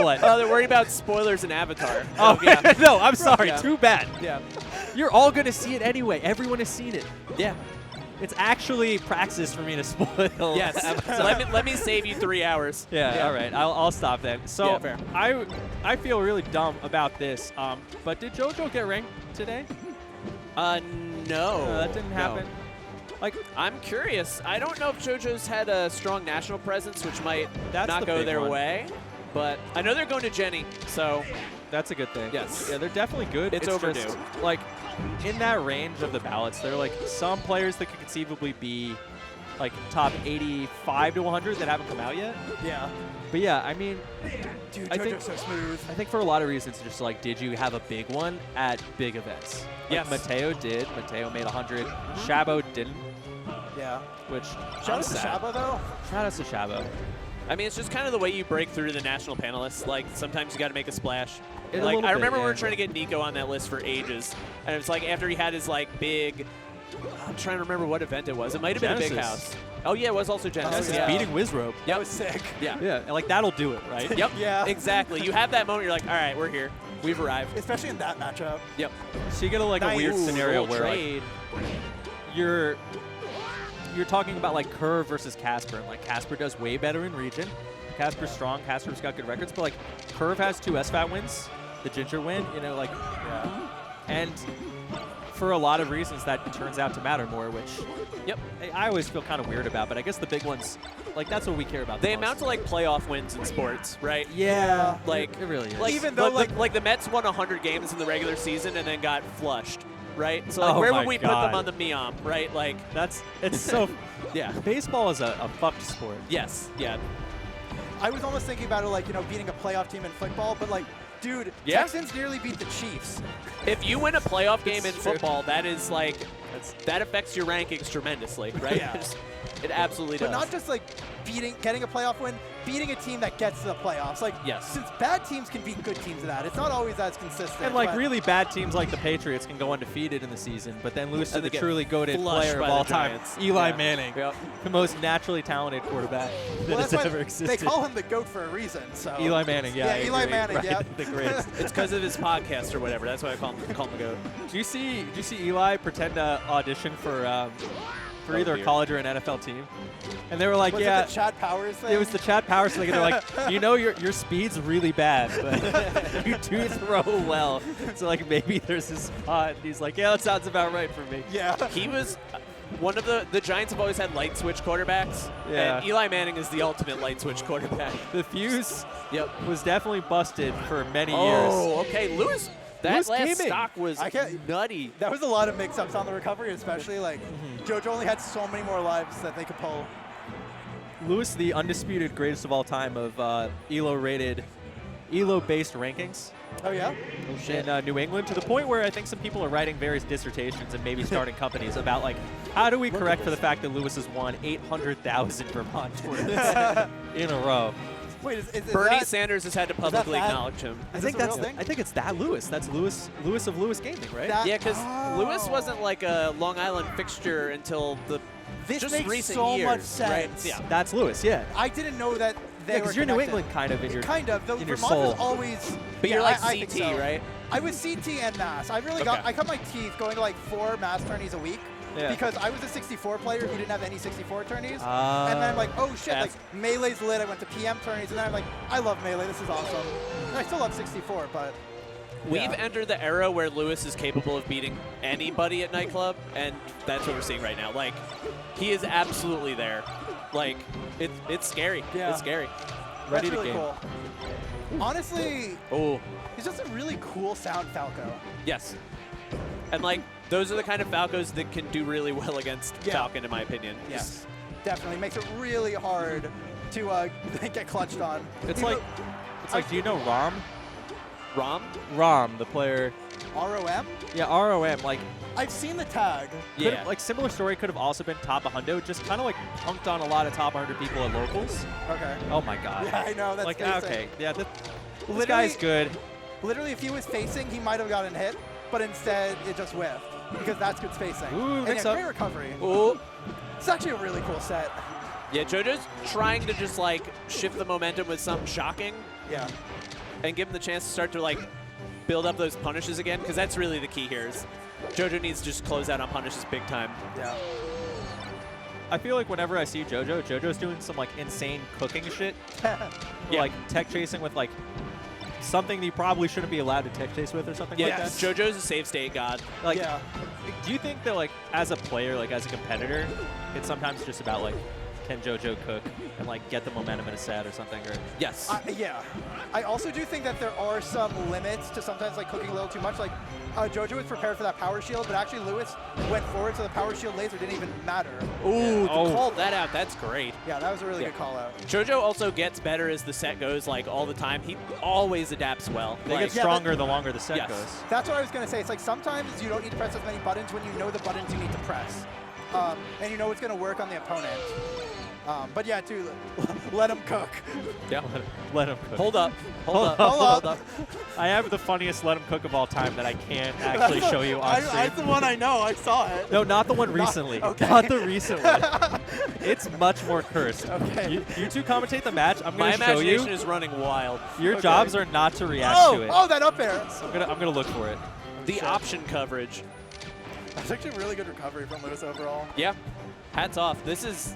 what? Oh, they're worried about spoilers in Avatar. Oh, yeah. no, I'm sorry. Yeah. Too bad. Yeah. You're all going to see it anyway. Everyone has seen it. Yeah. It's actually praxis for me to spoil. Yes. So let me save you 3 hours. Yeah, all right. I'll stop then. So Yeah, fair. I feel really dumb about this. But did JoJo get ranked today? No. That didn't happen. Like, I'm curious. I don't know if JoJo's had a strong national presence, which might not go their way. But I know they're going to Jenny, so that's a good thing. Yes. Yeah, they're definitely good. It's overdue. Just, like, in that range of the ballots, there are like some players that could conceivably be like top 85 to 100 that haven't come out yet. Yeah. But yeah, I mean, Dude, I think JoJo's so smooth. I think for a lot of reasons, just like, did you have a big one at big events? Like Yes. Mateo did. Mateo made 100. Shabo didn't. Yeah. Which Shout out to Shaba, though. shout out to Shabo. I mean, it's just kind of the way you break through to the national panelists. Like, sometimes you got to make a splash. A Like, little I bit, remember we yeah. were trying to get Nico on that list for ages, and it was like after he had his like big. I'm trying to remember what event it was. It might have been a big Genesis. house. Oh yeah, it was also Genesis. Genesis Yeah. beating Wizrobe. That was sick. Yeah. Yeah, and like that'll do it, right? Yep. Yeah. Exactly. You have that moment. You're like, all right, we're here. We've arrived. Especially in that matchup. Yep. So you get like a weird Ooh, scenario roll where like, trade. you're talking about like Curve versus Casper, and like Casper does way better in region. Casper's strong. Casper's got good records, but like Curve has 2 SFAT wins, the Ginger win, you know, like, and for a lot of reasons that turns out to matter more, which I always feel kind of weird about, but I guess the big ones, like that's what we care about. They the amount most. to like playoff wins in sports, right? Yeah, Like it really is. Like, Even though, like the Mets won 100 games in the regular season and then got flushed, right? So like, Oh where my would we put God. them on the Meom, right? Like, it's so. yeah. Baseball is a fucked sport. Yes. Yeah. I was almost thinking about it like, you know, beating a playoff team in football, but like, dude, Yeah. Texans nearly beat the Chiefs. If you win a playoff game in It's true. football, that is like that affects your rankings tremendously, right? Yeah. It absolutely does. But not just like getting a playoff win, beating a team that gets to the playoffs. Like, Yes. since bad teams can beat good teams at that, it's not always as consistent. And like but really bad teams like the Patriots can go undefeated in the season, but then lose to And they the get truly goated flushed player of by the all time, Giants. Eli Yeah. Manning, Yep. the most naturally talented quarterback that well, has that's ever why existed. they call him the GOAT for a reason. So Eli Manning, yeah. I Eli agree. Manning, right, yeah. the greatest. It's because of his podcast or whatever. That's why I call him the GOAT. Do you see Eli pretend to audition for either a dear. college or an NFL team? And they were like, was yeah. it the Chad Powers thing? It was the Chad Powers thing. They're like, you know, your speed's really bad, but you do throw well. So like maybe there's a spot. And he's like, yeah, that sounds about right for me. Yeah. He was one of the Giants have always had light switch quarterbacks. Yeah. And Eli Manning is the ultimate light switch quarterback. The fuse was definitely busted for many years. Oh, okay. Lewis, that Lewis last came in. stock was I can't- nutty. That was a lot of mix-ups on the recovery, especially like JoJo only had so many more lives that they could pull. Lewis, the undisputed greatest of all time of ELO-based rankings Oh yeah. in New England, to the point where I think some people are writing various dissertations and maybe starting companies about like, how do we correct for the fact that Lewis has won 800,000 Vermont tournaments in a row? Wait, is Bernie that, Sanders has had to publicly bad? acknowledge him. Is I think this a that's real thing? I think it's that Lewis. That's Lewis of Lewis Gaming, right? That- Yeah, because Lewis Oh. wasn't like a Long Island fixture until the This just makes recent so years, much right? sense. Yeah. That's Lewis, yeah. I didn't know that they Yeah, were because you're New connected. England kind of in your Kind of. Though in your Vermont was soul. always. But yeah, you're like I think CT, so. right? I was CT and Mass. I really Okay. I cut my teeth going to like 4 Mass tourneys a week. Yeah. Because I was a 64 player who didn't have any 64 tourneys. Ah. And then I'm like, oh shit, That's- like Melee's lit. I went to PM tourneys, and then I'm like, I love Melee. This is awesome. And I still love 64, but We've yeah. entered the era where Lewis is capable of beating anybody at Nightclub, and that's what we're seeing right now. Like, he is absolutely there. Like, it's scary. Yeah. It's scary. Ready that's to really game. cool. Honestly, Oh, he's just a really cool sound Falco. yes. And, like, those are the kind of Falcos that can do really well against Yeah. Falcon, in my opinion. Yes, definitely makes it really hard to get clutched on. It's Even like, do you know Rom? Rom? Rom, the player. ROM. Yeah, ROM. Like, I've seen the tag. Yeah. like similar story could have also been top 100. Just kind of like punked on a lot of top 100 people at locals. Okay. Oh my god. Yeah, I know. That's like facing. okay, yeah. This Literally- guy's good. Literally, if he was facing, he might have gotten hit, but instead it just whiffed because that's good spacing. Ooh, and mix yeah, up. great recovery. Oh. It's actually a really cool set. Yeah, JoJo's trying to just, like, shift the momentum with something shocking. Yeah. and give him the chance to start to like build up those punishes again, because that's really the key here. Is JoJo needs to just close out on punishes big time. Yeah. I feel like whenever I see JoJo, JoJo's doing some like insane cooking shit. Yeah. Like tech chasing with like something that you probably shouldn't be allowed to tech chase with or something like that. JoJo's a save state god. Like, Yeah. do you think that like as a player, like as a competitor, it's sometimes just about like, can JoJo cook and like get the momentum in a set or something? Or Yes. Yeah. I also do think that there are some limits to sometimes like cooking a little too much. Like JoJo was prepared for that power shield, but actually Lewis went forward, so the power shield laser didn't even matter. Ooh, Oh. called that out. That's great. Yeah, that was a really good call out. JoJo also gets better as the set goes, like all the time. He always adapts well. they Like, get stronger the longer the set Yes. goes. That's what I was going to say. It's like sometimes you don't need to press as many buttons when you know the buttons you need to press. And you know it's going to work on the opponent. But yeah, too, let him cook. yeah. Let him cook. Hold up. Hold Hold up. up. I have the funniest let him cook of all time that I can't actually show you on stream. That's the one I know. I saw it. No, not the one recently. okay. Not the recent one. It's much more cursed. Okay. You two commentate the match. I'm My going to show imagination you. is running wild. Your Okay. jobs are not to react to it. Oh, that up air. I'm gonna look for it. The option coverage. That's actually really good recovery from Lewis overall. Yeah. Hats off. This is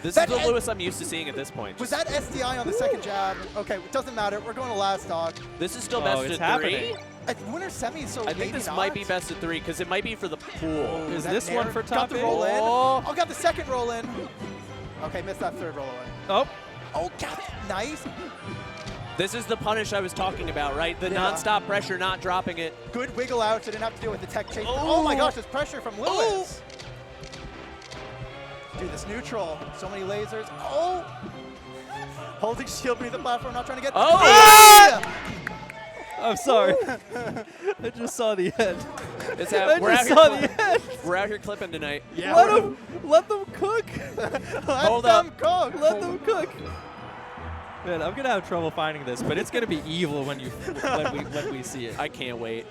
That the en- Lewis I'm used to seeing at this point. Was that SDI on the second jab? Okay, it doesn't matter. We're going to last dog. This is still Oh, best it's of happening. three. Winner semi, so I think maybe this not. might be best of three because it might be for the pool. Is That this one for got top the eight? roll in. Oh. Oh, got the second roll in. Okay, missed that third roll away. Oh, Oh, got it. Nice. This is the punish I was talking about, right? The Yeah. non-stop pressure, not dropping it. Good wiggle out, so didn't have to deal with the tech chase. Oh. Oh my gosh, there's pressure from Lewis. Dude, this neutral. So many lasers. Oh. Holding shield beneath the platform, not trying to get. Oh. Ah! I'm sorry. I just saw the end. It's I we're, out just here saw the end. we're out here clipping tonight. Yeah. Let them cook. Hold them up. cook. Let them cook. Man, I'm gonna have trouble finding this, but it's gonna be evil when we see it. I can't wait.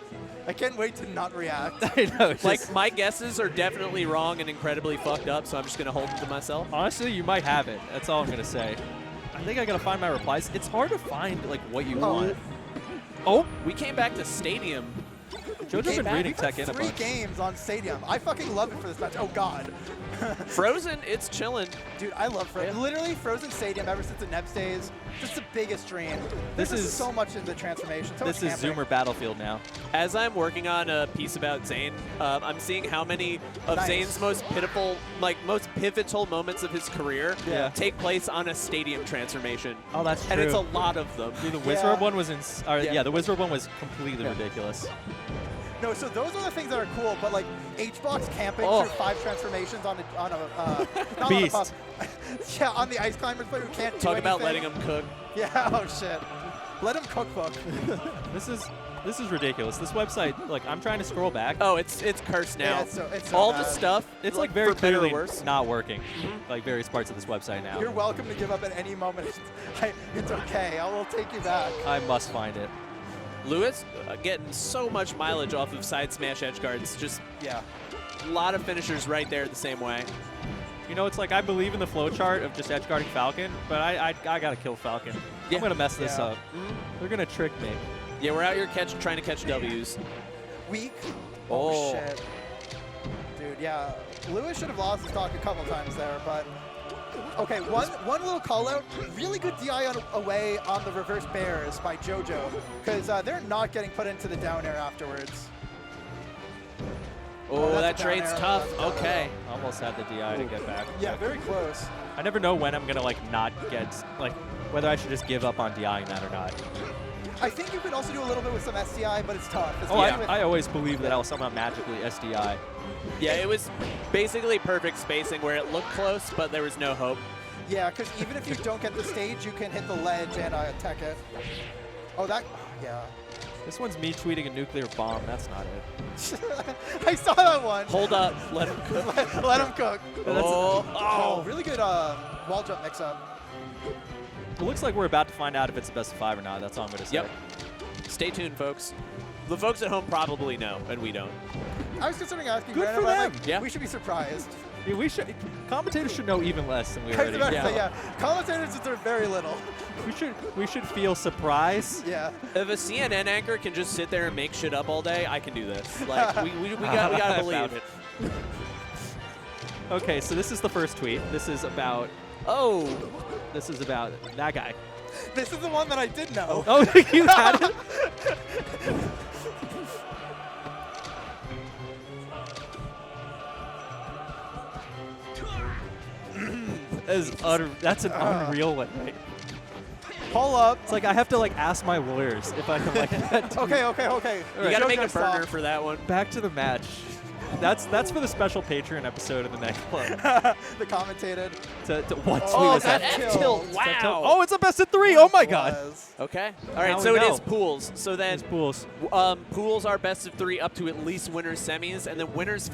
I can't wait to not react. I know. It's Like, just- my guesses are definitely wrong and incredibly fucked up, so I'm just going to hold them to myself. honestly, you might have it. That's all I'm gonna say. I think I gotta find my replies. It's hard to find like what you want. Oh, we came back to Stadium. JoJo's been back. reading tech in a 3 bunch. games on Stadium. I fucking love it for this match. Oh God. Frozen, it's chilling. Dude, I love Frozen. Yeah. Literally, Frozen Stadium ever since the Nebs days, just the biggest dream. This There's is- just so much in the transformation. So This much is camping. Zoomer Battlefield now. As I'm working on a piece about Zayn, I'm seeing how many of Nice. Zayn's most most pivotal moments of his career Yeah. take place on a Stadium transformation. Oh, that's true. And it's a lot of them. Dude, the Yeah. Wizard one was Yeah. the Wizard one was completely ridiculous. No, so those are the things that are cool, but like H-Box camping Oh. through 5 transformations on a not Beast. on the yeah, on the Ice Climbers player who can't do Talk about anything. letting him cook. Yeah, oh shit. Let him cookbook. This is ridiculous. This website, like, I'm trying to scroll back. Oh, it's cursed now. Yeah, it's so All bad. the stuff, It's like very for better or clearly worse. not working. Like various parts of this website now. You're welcome to give up at any moment. It's okay. I will take you back. I must find it. Lewis getting so much mileage off of side smash edge guards. Just Yeah. a lot of finishers right there the same way. You know, it's like I believe in the flowchart of just edge guarding Falcon, but I gotta kill Falcon. Yeah. I'm gonna mess this Yeah. up. They're gonna trick me. Yeah, we're out here trying to catch W's. Weak. Oh. Shit. Dude, yeah. Lewis should have lost his stock a couple times there, but okay, one little call out. Really good DI away on the reverse bears by JoJo, because they're not getting put into the down air afterwards. Oh, that's that a down trade's air. tough. That's a down Okay. Almost had the DI to get back. Yeah, very close. I never know when I'm gonna like not get like whether I should just give up on DIing that or not. I think you could also do a little bit with some SDI, but it's tough. Oh, especially with- I always believe that I will somehow magically SDI. Yeah, it was basically perfect spacing where it looked close, but there was no hope. Yeah, because even if you don't get the stage, you can hit the ledge and attack it. Oh, that, yeah. This one's me tweeting a nuclear bomb. That's not it. I saw that one. Hold up. Let him cook. Let him cook. Oh. Really good wall jump mix-up. It looks like we're about to find out if it's the best of 5 or not. That's all I'm gonna say. Yep. Stay tuned, folks. The folks at home probably know, and we don't. I was considering asking Good Brandon, for but I'm them. like, Yeah. we should be surprised. Yeah, commentators should know even less than we I was already about to know. say, yeah. Commentators deserve very little. We should feel surprise. Yeah. If a CNN anchor can just sit there and make shit up all day, I can do this. Like we gotta believe Found it. Okay, so this is the first tweet. This is about that guy. This is the one that I did know. Oh, you had it. That's an unreal one, right? Pull up. It's like I have to like ask my lawyers if I can like that. Okay. You gotta make a JoJo, burner stop. for that one. Back to the match. That's for the special Patreon episode of the Nightclub. The commentated. What tweet Oh, was that? that F tilt. Wow. Oh, it's a best of 3. Oh my god. Was. Okay. All right. Now So we it know. is pools. So then It's pools. pools are best of 3 up to at least winners semis, and then winners